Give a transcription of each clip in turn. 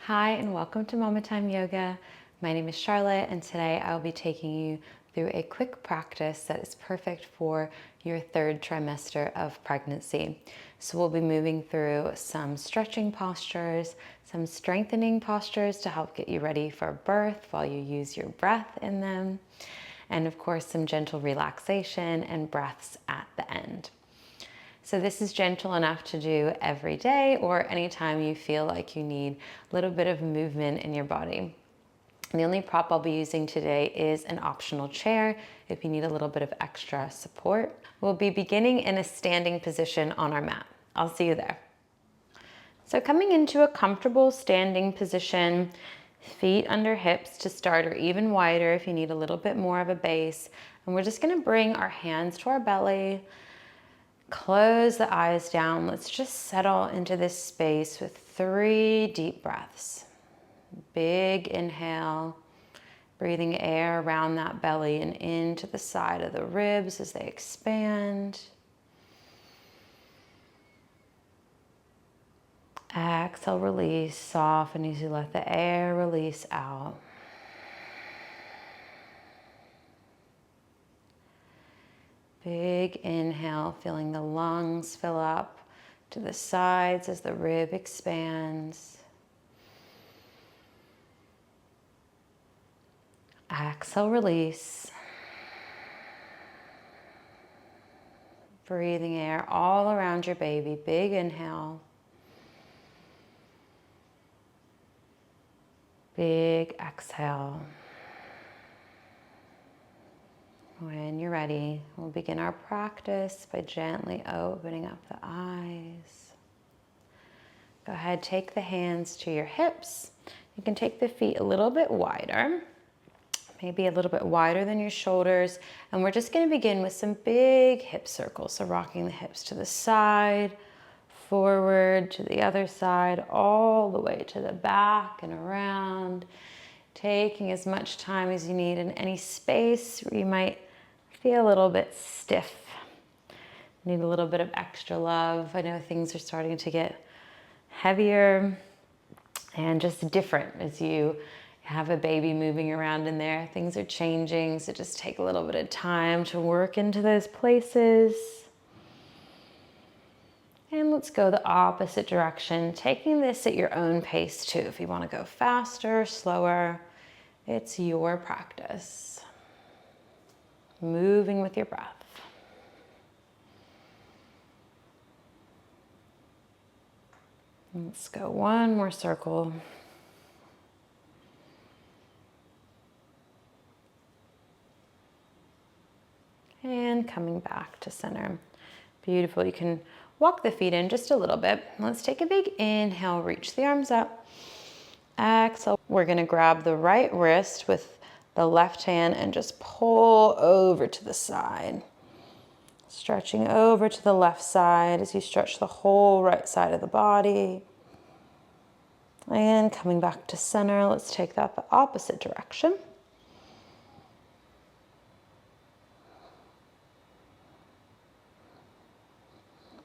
Hi and welcome to Mama Time Yoga. My name is Charlotte and today I will be taking you through a quick practice that is perfect for your third trimester of pregnancy. So we'll be moving through some stretching postures, some strengthening postures to help get you ready for birth while you use your breath in them, and of course some gentle relaxation and breaths at the end. So this is gentle enough to do every day or anytime you feel like you need a little bit of movement in your body. And the only prop I'll be using today is an optional chair if you need a little bit of extra support. We'll be beginning in a standing position on our mat. I'll see you there. So coming into a comfortable standing position, feet under hips to start, or even wider if you need a little bit more of a base. And we're just gonna bring our hands to our belly, close the eyes down. Let's just settle into this space with 3 deep breaths. Big inhale, breathing air around that belly and into the side of the ribs as they expand. Exhale, release, soften as you let the air release out. Big inhale, feeling the lungs fill up to the sides as the rib expands. Exhale, release. Breathing air all around your baby. Big inhale. Big exhale. When you're ready, we'll begin our practice by gently opening up the eyes. Go ahead, take the hands to your hips. You can take the feet a little bit wider, maybe a little bit wider than your shoulders. And we're just gonna begin with some big hip circles. So rocking the hips to the side, forward to the other side, all the way to the back and around. Taking as much time as you need in any space where you might feel a little bit stiff. Need a little bit of extra love. I know things are starting to get heavier and just different as you have a baby moving around in there. Things are changing, so just take a little bit of time to work into those places. And let's go the opposite direction, taking this at your own pace too. If you want to go faster, slower, it's your practice. Moving with your breath. Let's go one more circle. And coming back to center. Beautiful. You can walk the feet in just a little bit. Let's take a big inhale, reach the arms up. Exhale. We're going to grab the right wrist with the left hand and just pull over to the side. Stretching over to the left side as you stretch the whole right side of the body. And coming back to center, let's take that the opposite direction.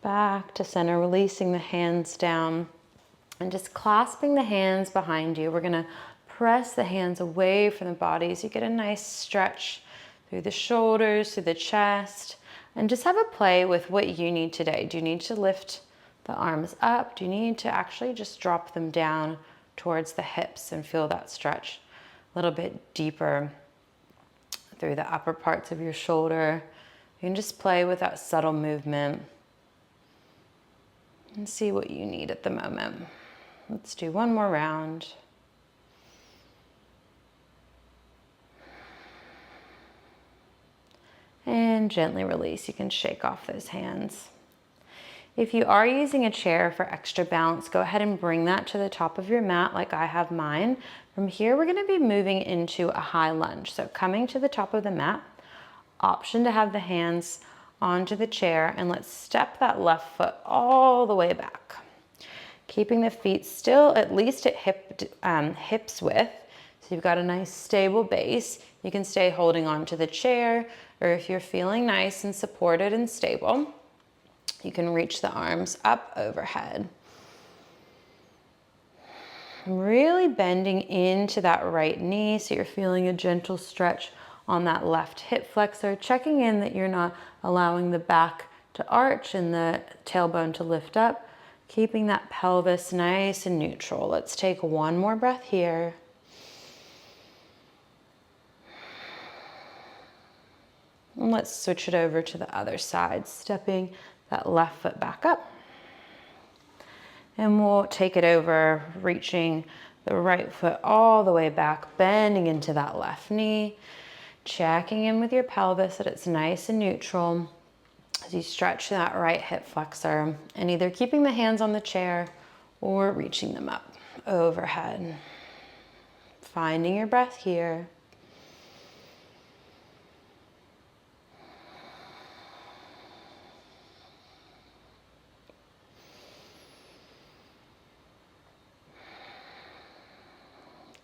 Back to center, releasing the hands down and just clasping the hands behind you. We're gonna press the hands away from the body so you get a nice stretch through the shoulders, through the chest, and just have a play with what you need today. Do you need to lift the arms up? Do you need to actually just drop them down towards the hips and feel that stretch a little bit deeper through the upper parts of your shoulder? You can just play with that subtle movement and see what you need at the moment. Let's do one more round. And gently release. You can shake off those hands. If you are using a chair for extra balance, go ahead and bring that to the top of your mat like I have mine. From here, we're gonna be moving into a high lunge. So coming to the top of the mat, option to have the hands onto the chair, and let's step that left foot all the way back. Keeping the feet still at least at hips width, so you've got a nice stable base. You can stay holding on to the chair, or if you're feeling nice and supported and stable, you can reach the arms up overhead. Really bending into that right knee so you're feeling a gentle stretch on that left hip flexor, checking in that you're not allowing the back to arch and the tailbone to lift up, keeping that pelvis nice and neutral. Let's take one more breath here. And let's switch it over to the other side, stepping that left foot back up. And we'll take it over, reaching the right foot all the way back, bending into that left knee, checking in with your pelvis that it's nice and neutral as you stretch that right hip flexor, and either keeping the hands on the chair or reaching them up overhead. Finding your breath here.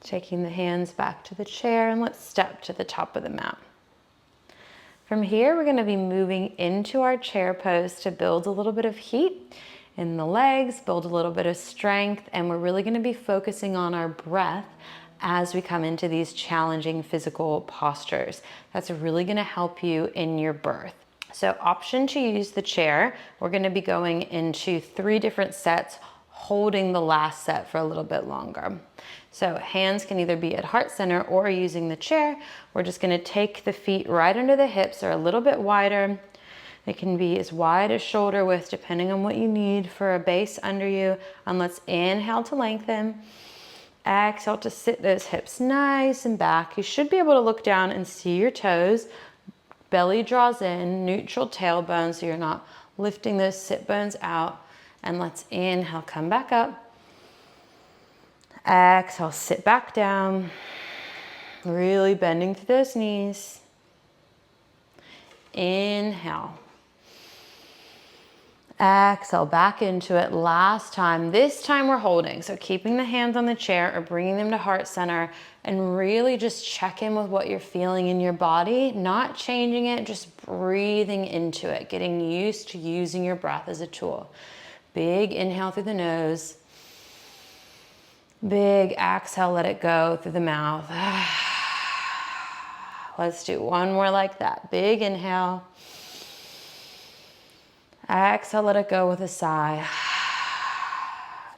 Taking the hands back to the chair, and let's step to the top of the mat. From here, we're going to be moving into our chair pose to build a little bit of heat in the legs, build a little bit of strength, and we're really going to be focusing on our breath as we come into these challenging physical postures. That's really going to help you in your birth. So option to use the chair, we're going to be going into 3 different sets, holding the last set for a little bit longer. So hands can either be at heart center or using the chair. We're just going to take the feet right under the hips or a little bit wider. They can be as wide as shoulder width depending on what you need for a base under you. And let's inhale to lengthen. Exhale to sit those hips nice and back. You should be able to look down and see your toes. Belly draws in, neutral tailbone so you're not lifting those sit bones out. And let's inhale, come back up. Exhale, sit back down. Really bending through those knees. Inhale. Exhale, back into it. Last time. This time we're holding. So keeping the hands on the chair or bringing them to heart center and really just check in with what you're feeling in your body. Not changing it, just breathing into it. Getting used to using your breath as a tool. Big inhale through the nose. Big exhale, let it go through the mouth. Let's do one more like that. Big inhale. Exhale, let it go with a sigh.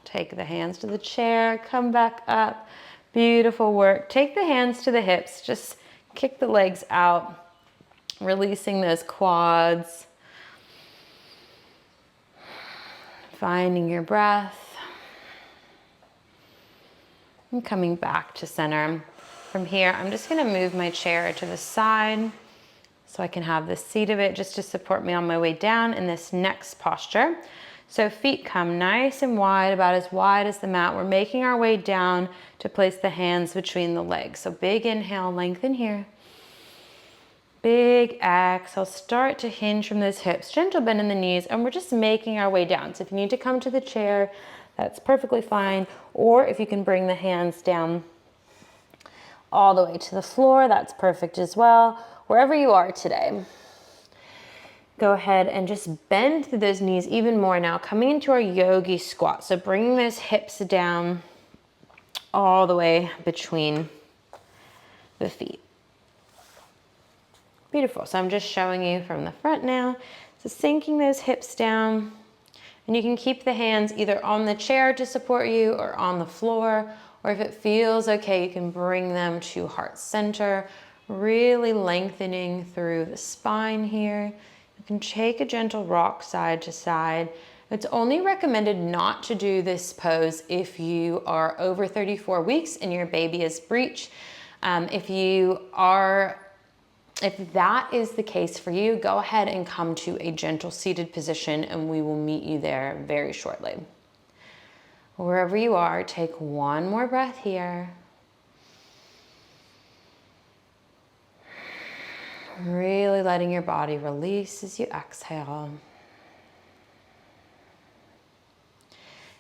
Take the hands to the chair, come back up. Beautiful work. Take the hands to the hips. Just kick the legs out, releasing those quads. Finding your breath. And coming back to center. From here, I'm just going to move my chair to the side so I can have the seat of it just to support me on my way down in this next posture. So feet come nice and wide, about as wide as the mat. We're making our way down to place the hands between the legs. So big inhale, lengthen here. Big exhale, start to hinge from those hips. Gentle bend in the knees, and we're just making our way down. So if you need to come to the chair, that's perfectly fine. Or if you can bring the hands down all the way to the floor, that's perfect as well. Wherever you are today, go ahead and just bend through those knees even more now, coming into our yogi squat. So bringing those hips down all the way between the feet. Beautiful. So I'm just showing you from the front now. So sinking those hips down. And you can keep the hands either on the chair to support you or on the floor, or if it feels okay, you can bring them to heart center, really lengthening through the spine here. You can take a gentle rock side to side. It's only recommended not to do this pose if you are over 34 weeks and your baby is breech. If that is the case for you, go ahead and come to a gentle seated position and we will meet you there very shortly. Wherever you are, take one more breath here. Really letting your body release as you exhale.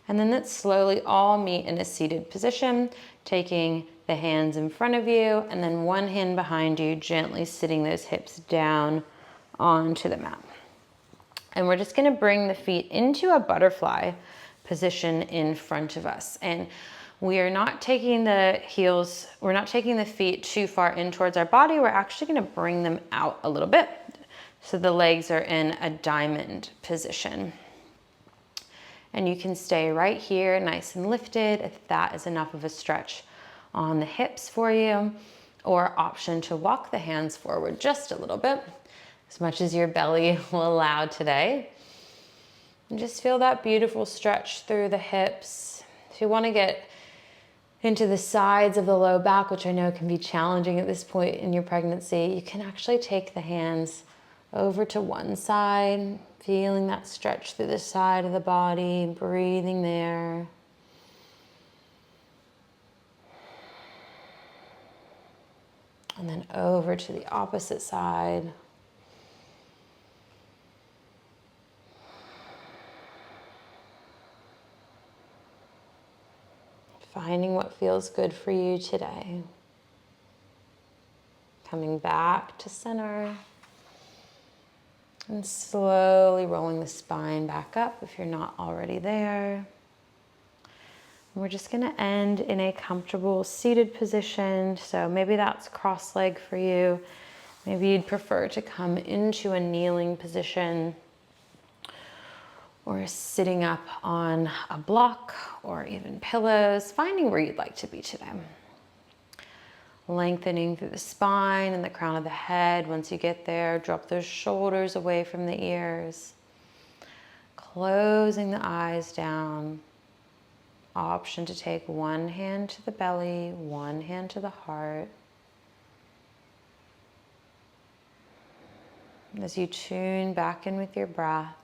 And then let's slowly all meet in a seated position, taking the hands in front of you and then one hand behind you, gently sitting those hips down onto the mat. And we're just gonna bring the feet into a butterfly position in front of us. And We are not taking the heels, we're not taking the feet too far in towards our body. We're actually gonna bring them out a little bit. So the legs are in a diamond position. And you can stay right here, nice and lifted, if that is enough of a stretch on the hips for you, or option to walk the hands forward just a little bit, as much as your belly will allow today. And just feel that beautiful stretch through the hips. If you want to get into the sides of the low back, which I know can be challenging at this point in your pregnancy, you can actually take the hands over to one side, feeling that stretch through the side of the body, breathing there. And then over to the opposite side. Finding what feels good for you today. Coming back to center. And slowly rolling the spine back up if you're not already there. And we're just gonna end in a comfortable seated position. So maybe that's cross-legged for you. Maybe you'd prefer to come into a kneeling position, or sitting up on a block or even pillows, finding where you'd like to be today. Lengthening through the spine and the crown of the head. Once you get there, drop those shoulders away from the ears. Closing the eyes down. Option to take one hand to the belly, one hand to the heart. As you tune back in with your breath,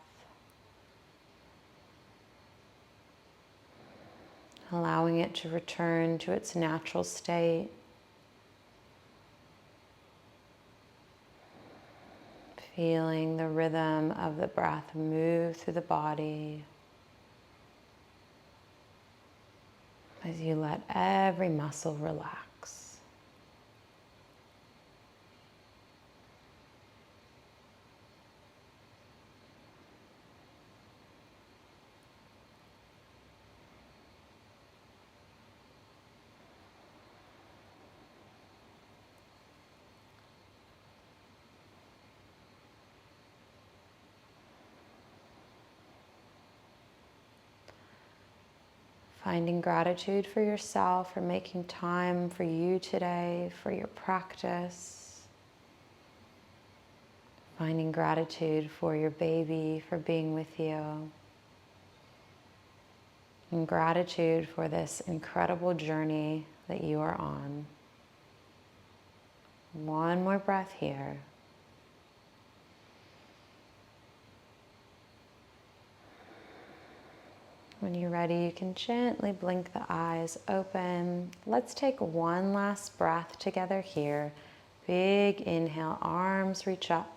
allowing it to return to its natural state. Feeling the rhythm of the breath move through the body as you let every muscle relax. Finding gratitude for yourself, for making time for you today, for your practice. Finding gratitude for your baby, for being with you. And gratitude for this incredible journey that you are on. One more breath here. When you're ready, you can gently blink the eyes open. Let's take one last breath together here. Big inhale, arms reach up.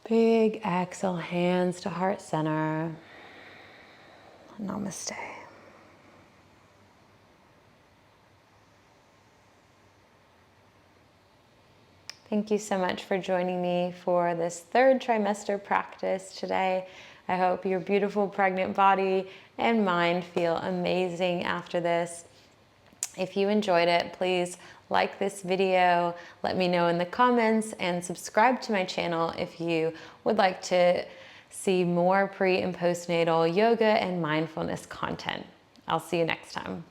Big exhale, hands to heart center. Namaste. Thank you so much for joining me for this third trimester practice today. I hope your beautiful pregnant body and mind feel amazing after this. If you enjoyed it, please like this video, let me know in the comments, and subscribe to my channel if you would like to see more pre and postnatal yoga and mindfulness content. I'll see you next time.